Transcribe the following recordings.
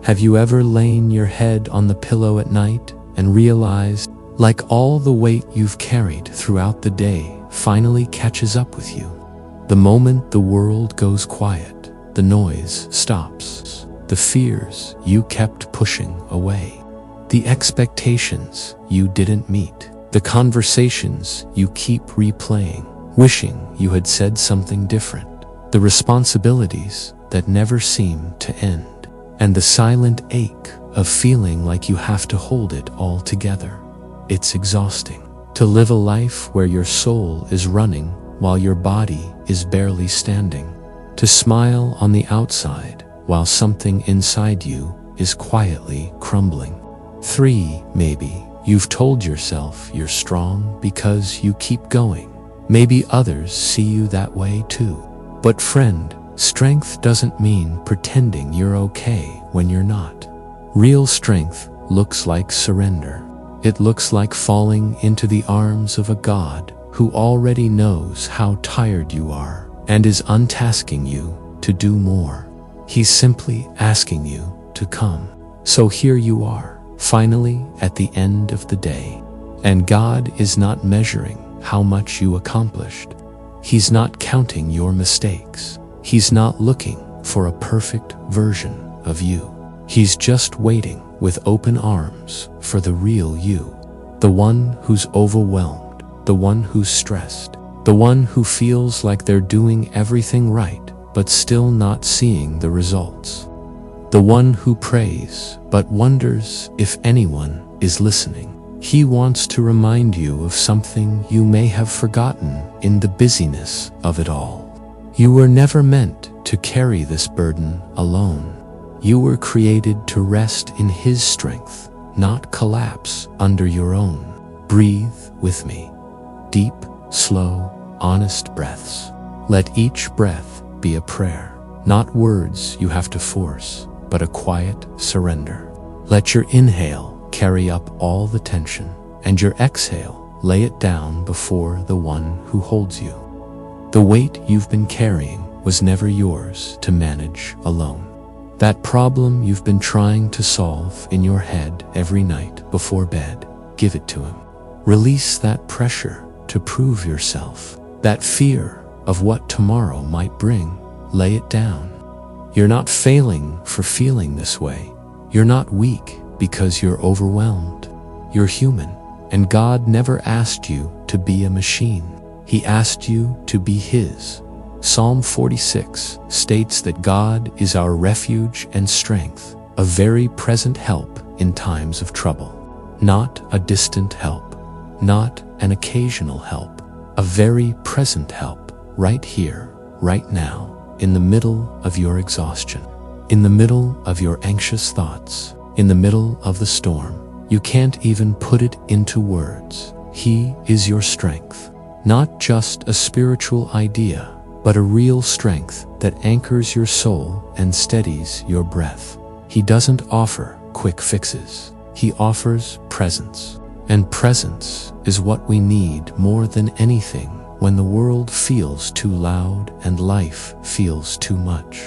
Have you ever lain your head on the pillow at night and realized, like all the weight you've carried throughout the day finally catches up with you? The moment the world goes quiet, the noise stops, the fears you kept pushing away, the expectations you didn't meet, the conversations you keep replaying, wishing you had said something different, the responsibilities that never seem to end, and the silent ache of feeling like you have to hold it all together. It's exhausting to live a life where your soul is running while your body is barely standing, to smile on the outside while something inside you is quietly crumbling. 3, maybe you've told yourself you're strong because you keep going. Maybe others see you that way too. But friend, strength doesn't mean pretending you're okay when you're not. Real strength looks like surrender. It looks like falling into the arms of a God who already knows how tired you are and is untasking you to do more. He's simply asking you to come. So here you are, finally at the end of the day. And God is not measuring how much you accomplished. He's not counting your mistakes. He's not looking for a perfect version of you. He's just waiting with open arms for the real you, the one who's overwhelmed, the one who's stressed, the one who feels like they're doing everything right but still not seeing the results, the one who prays but wonders if anyone is listening. He wants to remind you of something you may have forgotten in the busyness of it all. You were never meant to carry this burden alone. You were created to rest in His strength, not collapse under your own. Breathe with me. Deep, slow, honest breaths. Let each breath be a prayer, not words you have to force, but a quiet surrender. Let your inhale carry up all the tension, and your exhale lay it down before the one who holds you. The weight you've been carrying was never yours to manage alone. That problem you've been trying to solve in your head every night before bed, give it to Him. Release that pressure to prove yourself, that fear of what tomorrow might bring, lay it down. You're not failing for feeling this way. You're not weak because you're overwhelmed. You're human, and God never asked you to be a machine. He asked you to be His. Psalm 46 states that God is our refuge and strength, a very present help in times of trouble. Not a distant help, not an occasional help, a very present help, right here, right now, in the middle of your exhaustion, in the middle of your anxious thoughts, in the middle of the storm. You can't even put it into words. He is your strength, not just a spiritual idea, but a real strength that anchors your soul and steadies your breath. He doesn't offer quick fixes. He offers presence. And presence is what we need more than anything when the world feels too loud and life feels too much.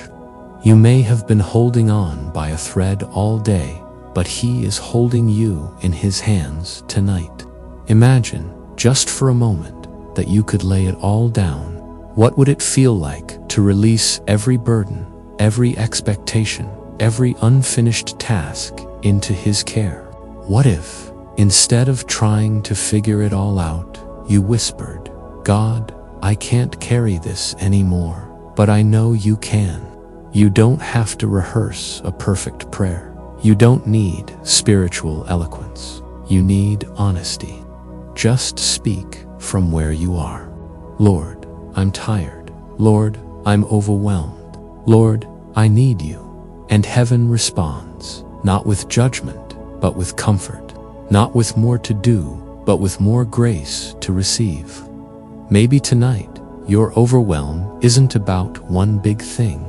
You may have been holding on by a thread all day, but He is holding you in His hands tonight. Imagine, just for a moment, that you could lay it all down. What would it feel like to release every burden, every expectation, every unfinished task into His care? What if, instead of trying to figure it all out, you whispered, "God, I can't carry this anymore, but I know You can." You don't have to rehearse a perfect prayer. You don't need spiritual eloquence. You need honesty. Just speak from where you are. Lord, I'm tired. Lord, I'm overwhelmed. Lord, I need You. And heaven responds, not with judgment, but with comfort. Not with more to do, but with more grace to receive. Maybe tonight, your overwhelm isn't about one big thing.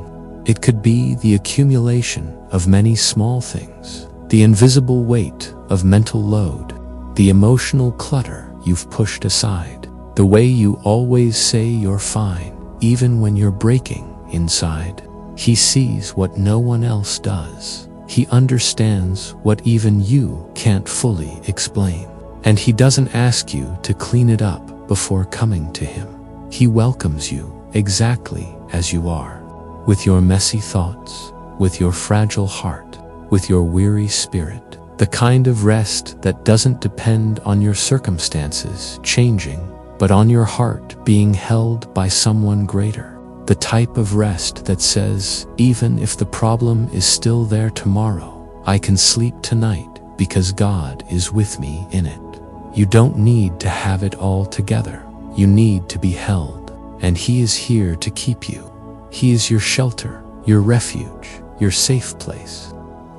It could be the accumulation of many small things, the invisible weight of mental load, the emotional clutter you've pushed aside, the way you always say you're fine, even when you're breaking inside. He sees what no one else does. He understands what even you can't fully explain. And He doesn't ask you to clean it up before coming to Him. He welcomes you exactly as you are, with your messy thoughts, with your fragile heart, with your weary spirit. The kind of rest that doesn't depend on your circumstances changing, but on your heart being held by someone greater. The type of rest that says, even if the problem is still there tomorrow, I can sleep tonight because God is with me in it. You don't need to have it all together. You need to be held, and He is here to keep you. He is your shelter, your refuge, your safe place.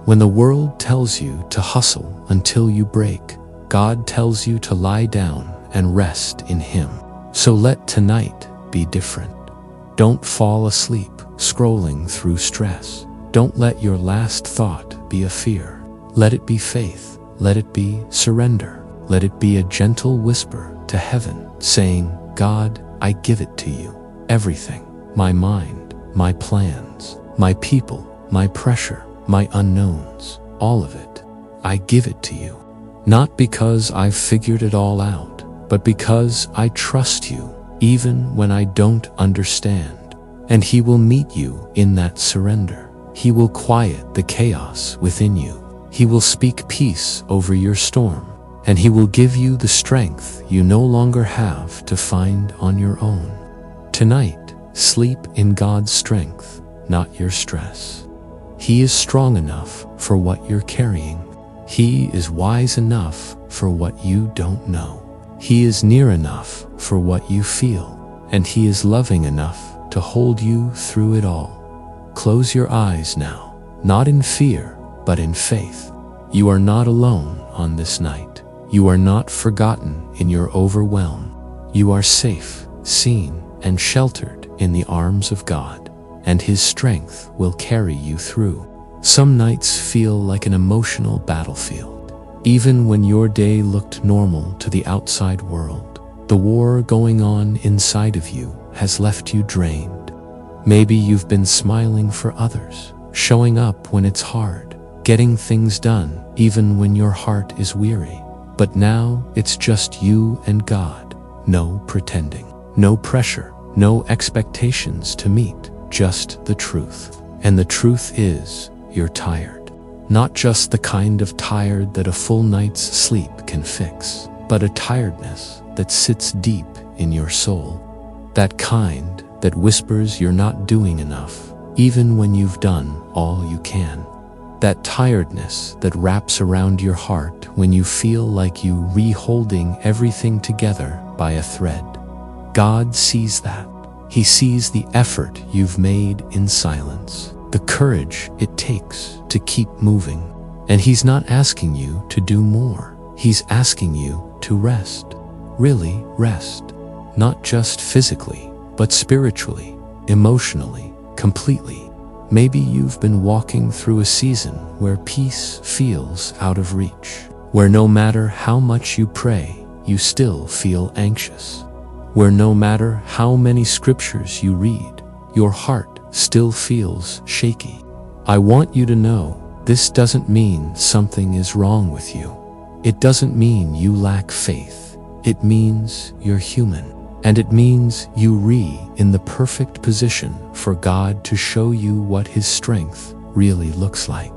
When the world tells you to hustle until you break, God tells you to lie down and rest in Him. So let tonight be different. Don't fall asleep scrolling through stress. Don't let your last thought be a fear. Let it be faith. Let it be surrender. Let it be a gentle whisper to heaven, saying, God, I give it to you. Everything. My mind, my plans, my people, my pressure, my unknowns, all of it. I give it to you. Not because I've figured it all out, but because I trust you, even when I don't understand. And He will meet you in that surrender. He will quiet the chaos within you. He will speak peace over your storm. And He will give you the strength you no longer have to find on your own. Tonight, sleep in God's strength, not your stress. He is strong enough for what you're carrying. He is wise enough for what you don't know. He is near enough for what you feel, and He is loving enough to hold you through it all. Close your eyes now, not in fear, but in faith. You are not alone on this night. You are not forgotten in your overwhelm. You are safe, seen, and sheltered in the arms of God, and His strength will carry you through. Some nights feel like an emotional battlefield. Even when your day looked normal to the outside world, the war going on inside of you has left you drained. Maybe you've been smiling for others, showing up when it's hard, getting things done even when your heart is weary. But now it's just you and God. No pretending, no pressure, no expectations to meet, just the truth. And the truth is, you're tired. Not just the kind of tired that a full night's sleep can fix, but a tiredness that sits deep in your soul. That kind that whispers you're not doing enough, even when you've done all you can. That tiredness that wraps around your heart when you feel like you re-holding everything together by a thread. God sees that. He sees the effort you've made in silence, the courage it takes to keep moving. And He's not asking you to do more. He's asking you to rest. Really rest. Not just physically, but spiritually, emotionally, completely. Maybe you've been walking through a season where peace feels out of reach, where no matter how much you pray, you still feel anxious, where no matter how many scriptures you read, your heart still feels shaky. I want you to know this doesn't mean something is wrong with you. It doesn't mean you lack faith. It means you're human. And it means you in the perfect position for God to show you what His strength really looks like.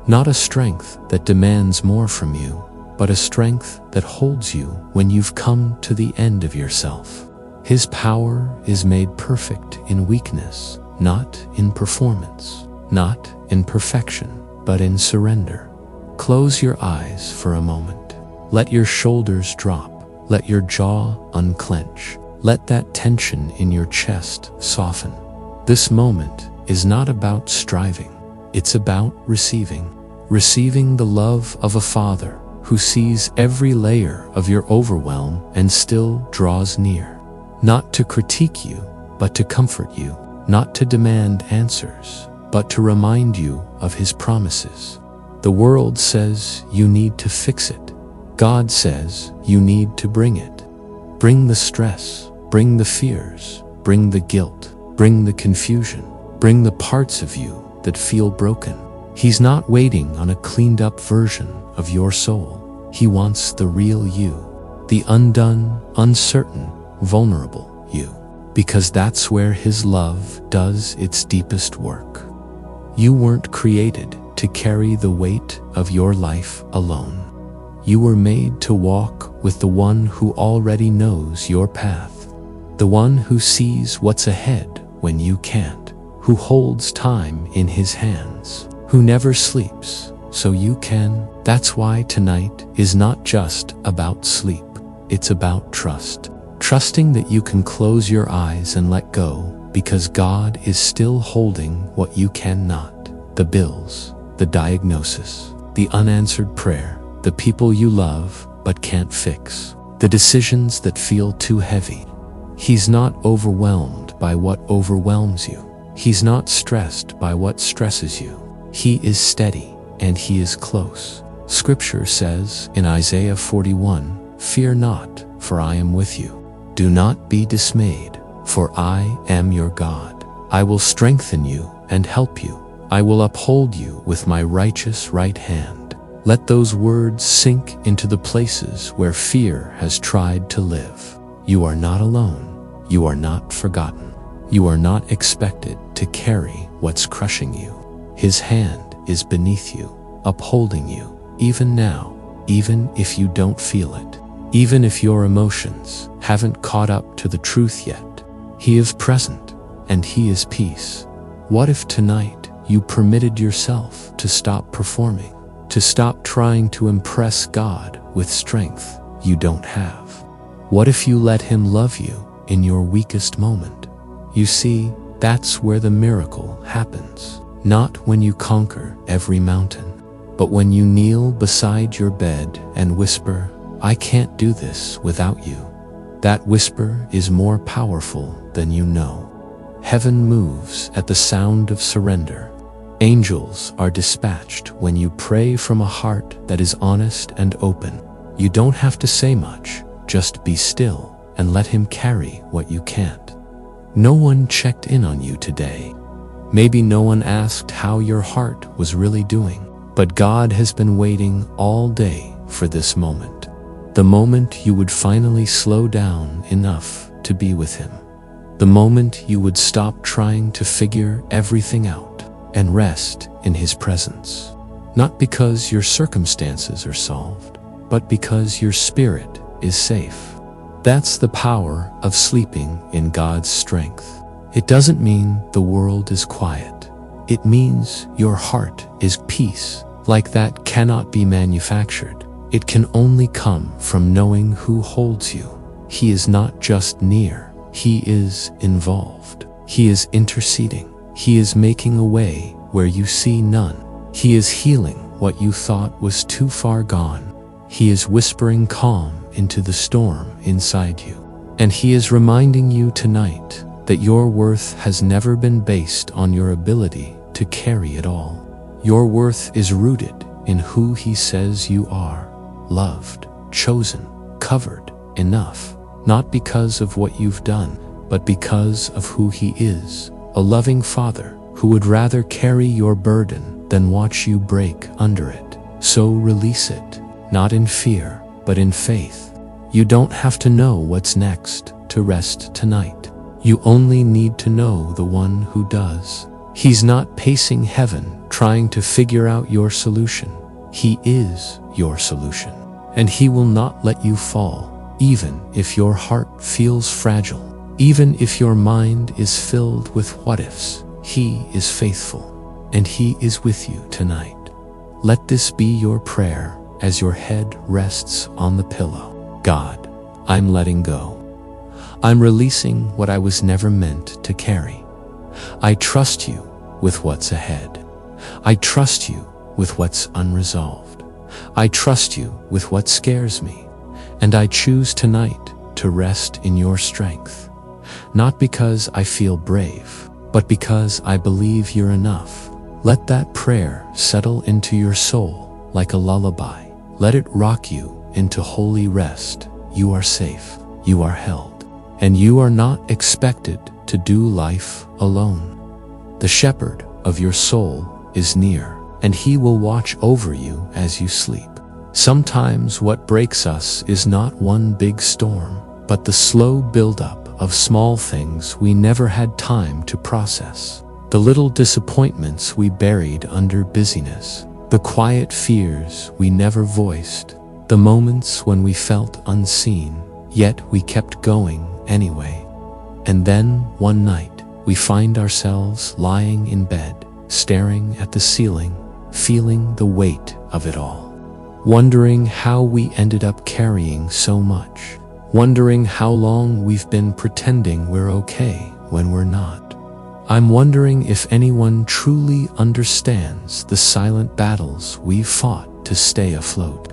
Not a strength that demands more from you, but a strength that holds you when you've come to the end of yourself. His power is made perfect in weakness, not in performance, not in perfection, but in surrender. Close your eyes for a moment. Let your shoulders drop. Let your jaw unclench. Let that tension in your chest soften. This moment is not about striving. It's about receiving. Receiving the love of a Father who sees every layer of your overwhelm and still draws near. Not to critique you, but to comfort you. Not to demand answers, but to remind you of His promises. The world says you need to fix it. God says you need to bring it. Bring the stress. Bring the fears, bring the guilt, bring the confusion, bring the parts of you that feel broken. He's not waiting on a cleaned-up version of your soul. He wants the real you, the undone, uncertain, vulnerable you, because that's where His love does its deepest work. You weren't created to carry the weight of your life alone. You were made to walk with the one who already knows your path, the one who sees what's ahead when you can't, who holds time in His hands, who never sleeps so you can. That's why tonight is not just about sleep. It's about trust. Trusting that you can close your eyes and let go because God is still holding what you cannot. The bills, the diagnosis, the unanswered prayer, the people you love but can't fix, the decisions that feel too heavy. He's not overwhelmed by what overwhelms you. He's not stressed by what stresses you. He is steady and He is close. Scripture says in Isaiah 41, "Fear not, for I am with you. Do not be dismayed, for I am your God. I will strengthen you and help you. I will uphold you with my righteous right hand." Let those words sink into the places where fear has tried to live. You are not alone. You are not forgotten. You are not expected to carry what's crushing you. His hand is beneath you, upholding you, even now, even if you don't feel it, even if your emotions haven't caught up to the truth yet. He is present, and He is peace. What if tonight you permitted yourself to stop performing, to stop trying to impress God with strength you don't have? What if you let Him love you in your weakest moment? You see, that's where the miracle happens. Not when you conquer every mountain, but when you kneel beside your bed and whisper, "I can't do this without you." That whisper is more powerful than you know. Heaven moves at the sound of surrender. Angels are dispatched when you pray from a heart that is honest and open. You don't have to say much, just be still and let Him carry what you can't. No one checked in on you today. Maybe no one asked how your heart was really doing, but God has been waiting all day for this moment. The moment you would finally slow down enough to be with Him. The moment you would stop trying to figure everything out and rest in His presence. Not because your circumstances are solved, but because your spirit is safe. That's the power of sleeping in God's strength. It doesn't mean the world is quiet. It means your heart is peace, like that cannot be manufactured. It can only come from knowing who holds you. He is not just near, He is involved. He is interceding. He is making a way where you see none. He is healing what you thought was too far gone. He is whispering calm into the storm inside you. And He is reminding you tonight that your worth has never been based on your ability to carry it all. Your worth is rooted in who He says you are, loved, chosen, covered, enough, not because of what you've done, but because of who He is, a loving Father who would rather carry your burden than watch you break under it. So release it, not in fear, but in faith. You don't have to know what's next to rest tonight. You only need to know the one who does. He's not pacing heaven trying to figure out your solution. He is your solution. And He will not let you fall, even if your heart feels fragile, even if your mind is filled with what-ifs. He is faithful, and He is with you tonight. Let this be your prayer as your head rests on the pillow. God, I'm letting go. I'm releasing what I was never meant to carry. I trust You with what's ahead. I trust You with what's unresolved. I trust You with what scares me. And I choose tonight to rest in Your strength. Not because I feel brave, but because I believe You're enough. Let that prayer settle into your soul like a lullaby. Let it rock you into holy rest. You are safe, you are held, and you are not expected to do life alone. The shepherd of your soul is near, and He will watch over you as you sleep. Sometimes what breaks us is not one big storm, but the slow buildup of small things we never had time to process. The little disappointments we buried under busyness, the quiet fears we never voiced, the moments when we felt unseen, yet we kept going anyway. And then, one night, we find ourselves lying in bed, staring at the ceiling, feeling the weight of it all. Wondering how we ended up carrying so much. Wondering how long we've been pretending we're okay when we're not. I'm wondering if anyone truly understands the silent battles we've fought to stay afloat.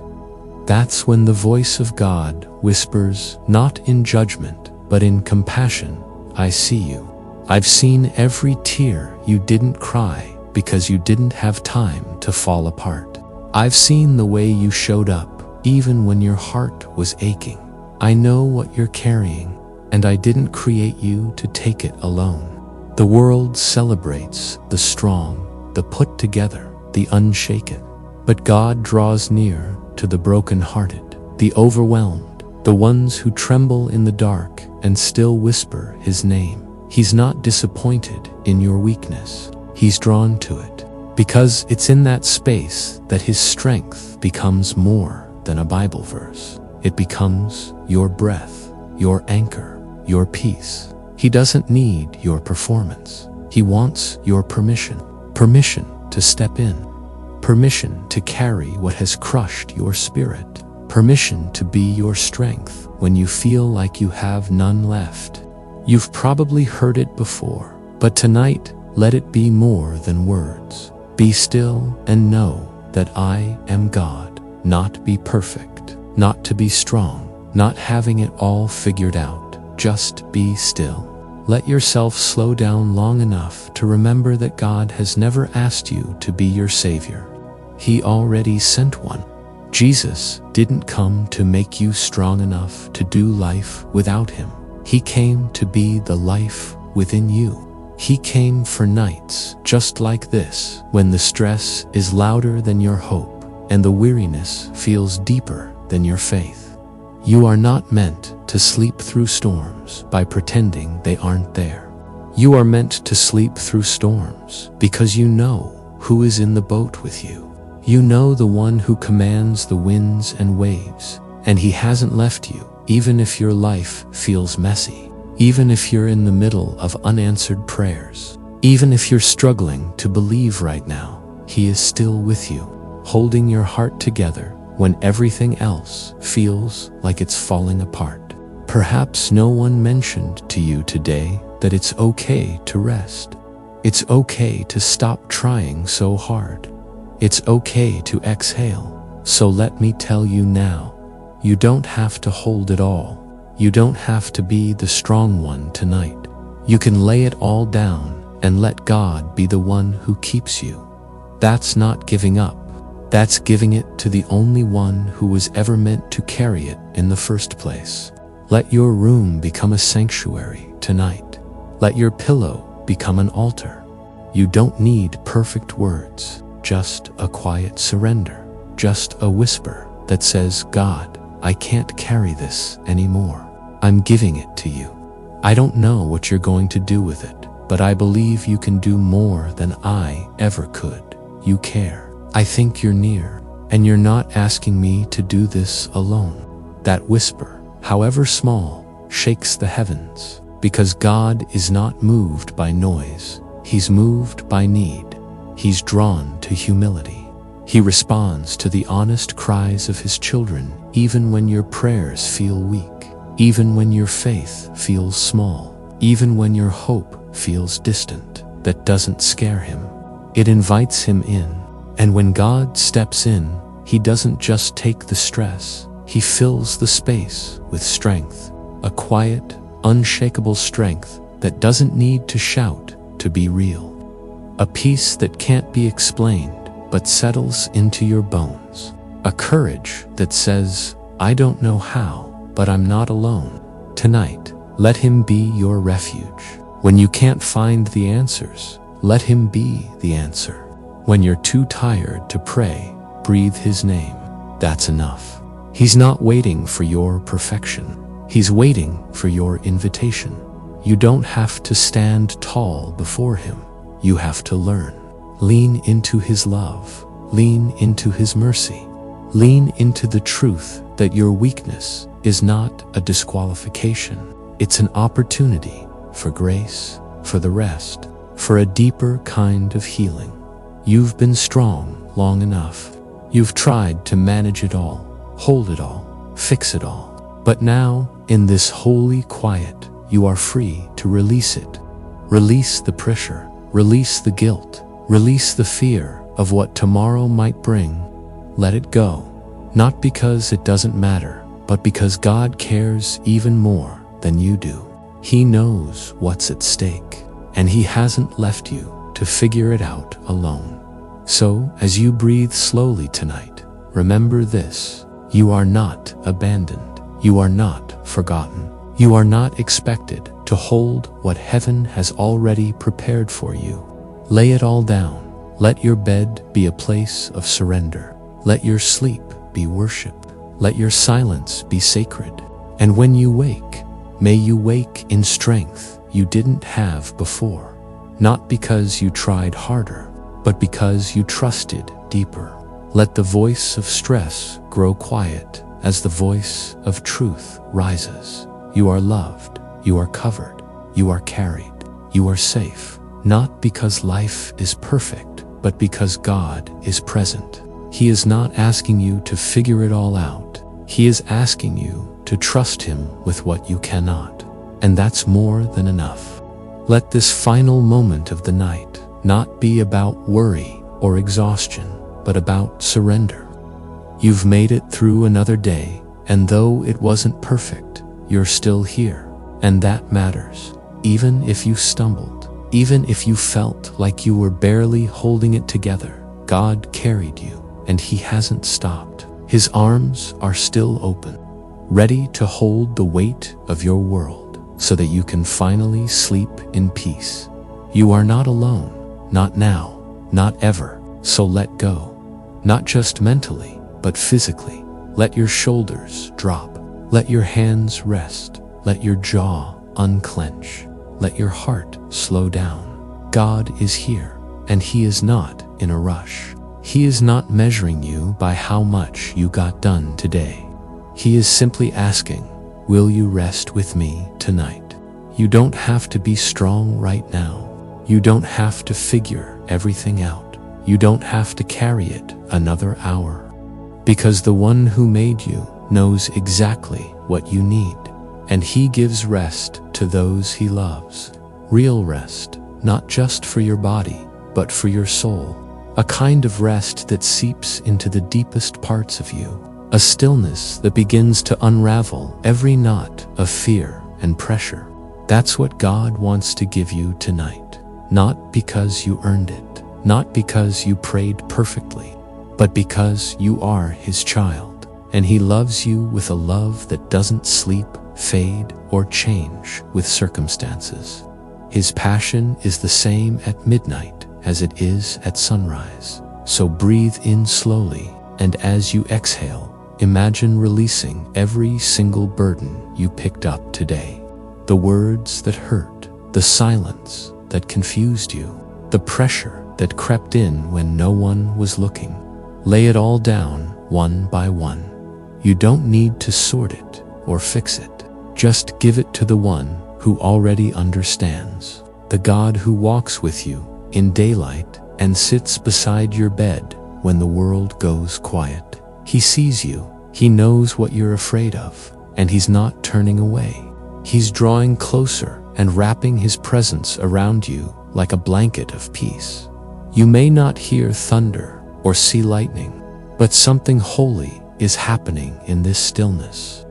That's when the voice of God whispers, not in judgment, but in compassion, I see you. I've seen every tear you didn't cry because you didn't have time to fall apart. I've seen the way you showed up, even when your heart was aching. I know what you're carrying, and I didn't create you to take it alone. The world celebrates the strong, the put together, the unshaken. But God draws near to the broken-hearted, the overwhelmed, the ones who tremble in the dark and still whisper His name. He's not disappointed in your weakness. He's drawn to it, because it's in that space that His strength becomes more than a Bible verse. It becomes your breath, your anchor, your peace. He doesn't need your performance. He wants your permission. Permission to step in. Permission to carry what has crushed your spirit. Permission to be your strength when you feel like you have none left. You've probably heard it before, but tonight, let it be more than words. Be still and know that I am God. Not be perfect, not to be strong, not having it all figured out. Just be still. Let yourself slow down long enough to remember that God has never asked you to be your Savior. He already sent one. Jesus didn't come to make you strong enough to do life without Him. He came to be the life within you. He came for nights just like this, when the stress is louder than your hope and the weariness feels deeper than your faith. You are not meant to sleep through storms by pretending they aren't there. You are meant to sleep through storms because you know who is in the boat with you. You know the one who commands the winds and waves, and He hasn't left you, even if your life feels messy, even if you're in the middle of unanswered prayers, even if you're struggling to believe right now. He is still with you, holding your heart together when everything else feels like it's falling apart. Perhaps no one mentioned to you today that it's okay to rest. It's okay to stop trying so hard. It's okay to exhale. So let me tell you now, you don't have to hold it all. You don't have to be the strong one tonight. You can lay it all down and let God be the one who keeps you. That's not giving up. That's giving it to the only one who was ever meant to carry it in the first place. Let your room become a sanctuary tonight. Let your pillow become an altar. You don't need perfect words, just a quiet surrender, just a whisper that says, God, I can't carry this anymore. I'm giving it to you. I don't know what you're going to do with it, but I believe you can do more than I ever could. You care. I think you're near, and you're not asking me to do this alone. That whisper, however small, shakes the heavens, because God is not moved by noise. He's moved by need. He's drawn to humility. He responds to the honest cries of His children, even when your prayers feel weak, even when your faith feels small, even when your hope feels distant. That doesn't scare Him. It invites Him in. And when God steps in, He doesn't just take the stress, He fills the space with strength, a quiet, unshakable strength that doesn't need to shout to be real. A peace that can't be explained but settles into your bones. A courage that says, I don't know how, but I'm not alone. Tonight, let Him be your refuge. When you can't find the answers, let Him be the answer. When you're too tired to pray, breathe his name. That's enough. He's not waiting for your perfection. He's waiting for your invitation. You don't have to stand tall before him. You have to learn. Lean into his love. Lean into his mercy. Lean into the truth that your weakness is not a disqualification. It's an opportunity for grace, for the rest, for a deeper kind of healing. You've been strong long enough. You've tried to manage it all, hold it all, fix it all. But now, in this holy quiet, you are free to release it. Release the pressure, release the guilt, release the fear of what tomorrow might bring. Let it go. Not because it doesn't matter, but because God cares even more than you do. He knows what's at stake, and he hasn't left you to figure it out alone. So, as you breathe slowly tonight, remember this: you are not abandoned. You are not forgotten. You are not expected to hold what heaven has already prepared for you. Lay it all down. Let your bed be a place of surrender. Let your sleep be worship. Let your silence be sacred. And when you wake, may you wake in strength you didn't have before. Not because you tried harder, but because you trusted deeper. Let the voice of stress grow quiet as the voice of truth rises. You are loved, you are covered, you are carried, you are safe. Not because life is perfect, but because God is present. He is not asking you to figure it all out. He is asking you to trust him with what you cannot. And that's more than enough. Let this final moment of the night not be about worry or exhaustion, but about surrender. You've made it through another day, and though it wasn't perfect, you're still here. And that matters. Even if you stumbled, even if you felt like you were barely holding it together, God carried you, and he hasn't stopped. His arms are still open, ready to hold the weight of your world so that you can finally sleep in peace. You are not alone, not now, not ever, so let go. Not just mentally, but physically. Let your shoulders drop. Let your hands rest. Let your jaw unclench. Let your heart slow down. God is here, and he is not in a rush. He is not measuring you by how much you got done today. He is simply asking, will you rest with me tonight? You don't have to be strong right now. You don't have to figure everything out. You don't have to carry it another hour. Because the one who made you knows exactly what you need. And he gives rest to those he loves. Real rest, not just for your body, but for your soul. A kind of rest that seeps into the deepest parts of you. A stillness that begins to unravel every knot of fear and pressure. That's what God wants to give you tonight. Not because you earned it, not because you prayed perfectly, but because you are his child, and he loves you with a love that doesn't sleep, fade, or change with circumstances. His passion is the same at midnight as it is at sunrise. So breathe in slowly, and as you exhale, imagine releasing every single burden you picked up today. The words that hurt, the silence that confused you, the pressure that crept in when no one was looking. Lay it all down one by one. You don't need to sort it or fix it. Just give it to the one who already understands. The God who walks with you in daylight and sits beside your bed when the world goes quiet. He sees you. He knows what you're afraid of, and he's not turning away. He's drawing closer and wrapping his presence around you like a blanket of peace. You may not hear thunder or see lightning, but something holy is happening in this stillness.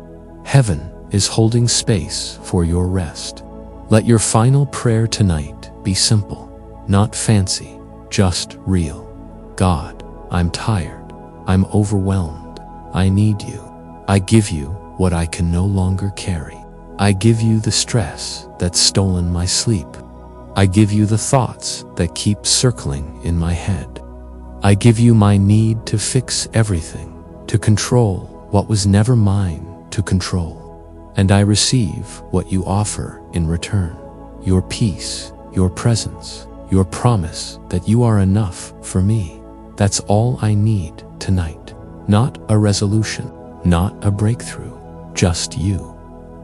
Heaven is holding space for your rest. Let your final prayer tonight be simple, not fancy, just real. God, I'm tired. I'm overwhelmed. I need you. I give you what I can no longer carry. I give you the stress that's stolen my sleep. I give you the thoughts that keep circling in my head. I give you my need to fix everything, to control what was never mine to control. And I receive what you offer in return, your peace, your presence, your promise that you are enough for me. That's all I need tonight. Not a resolution, not a breakthrough, just you.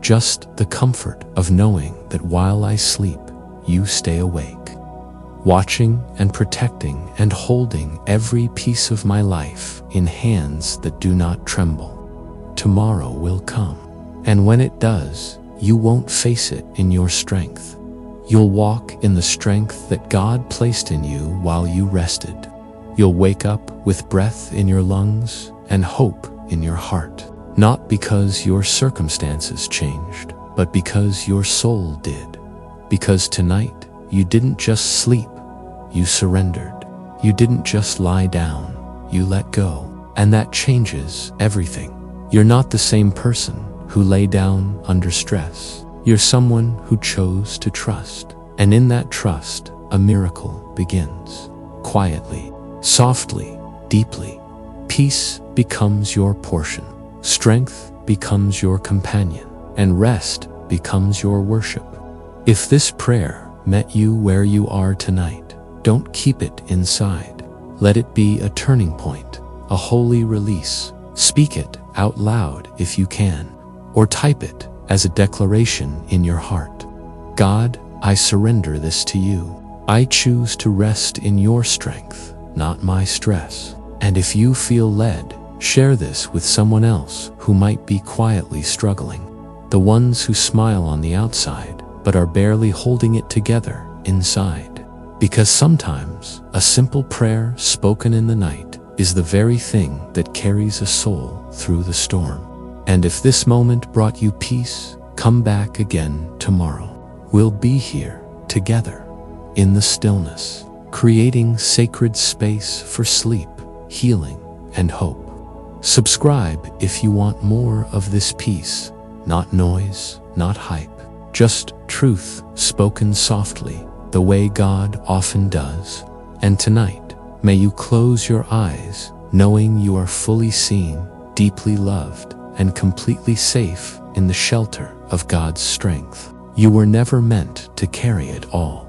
Just the comfort of knowing that while I sleep, you stay awake, watching and protecting and holding every piece of my life in hands that do not tremble. Tomorrow will come, and when it does, you won't face it in your strength. You'll walk in the strength that God placed in you while you rested. You'll wake up with breath in your lungs and hope in your heart, not because your circumstances changed, but because your soul did. Because tonight, you didn't just sleep, you surrendered. You didn't just lie down, you let go. And that changes everything. You're not the same person who lay down under stress. You're someone who chose to trust. And in that trust, a miracle begins. Quietly, softly, deeply. Peace becomes your portion. Strength becomes your companion. And rest becomes your worship. If this prayer met you where you are tonight, don't keep it inside. Let it be a turning point, a holy release. Speak it out loud if you can, or type it as a declaration in your heart. God, I surrender this to you. I choose to rest in your strength, not my stress. And if you feel led, share this with someone else who might be quietly struggling. The ones who smile on the outside, but are barely holding it together inside. Because sometimes a simple prayer spoken in the night is the very thing that carries a soul through the storm. And if this moment brought you peace, come back again tomorrow. We'll be here together in the stillness, creating sacred space for sleep, healing, and hope. Subscribe if you want more of this peace, not noise, not hype, just truth spoken softly, the way God often does. And tonight, may you close your eyes, knowing you are fully seen, deeply loved, and completely safe in the shelter of God's strength. You were never meant to carry it all.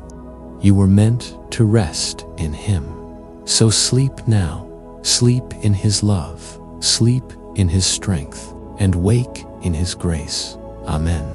You were meant to rest in Him. So sleep now, sleep in His love, sleep in His strength, and wake in His grace. Amen.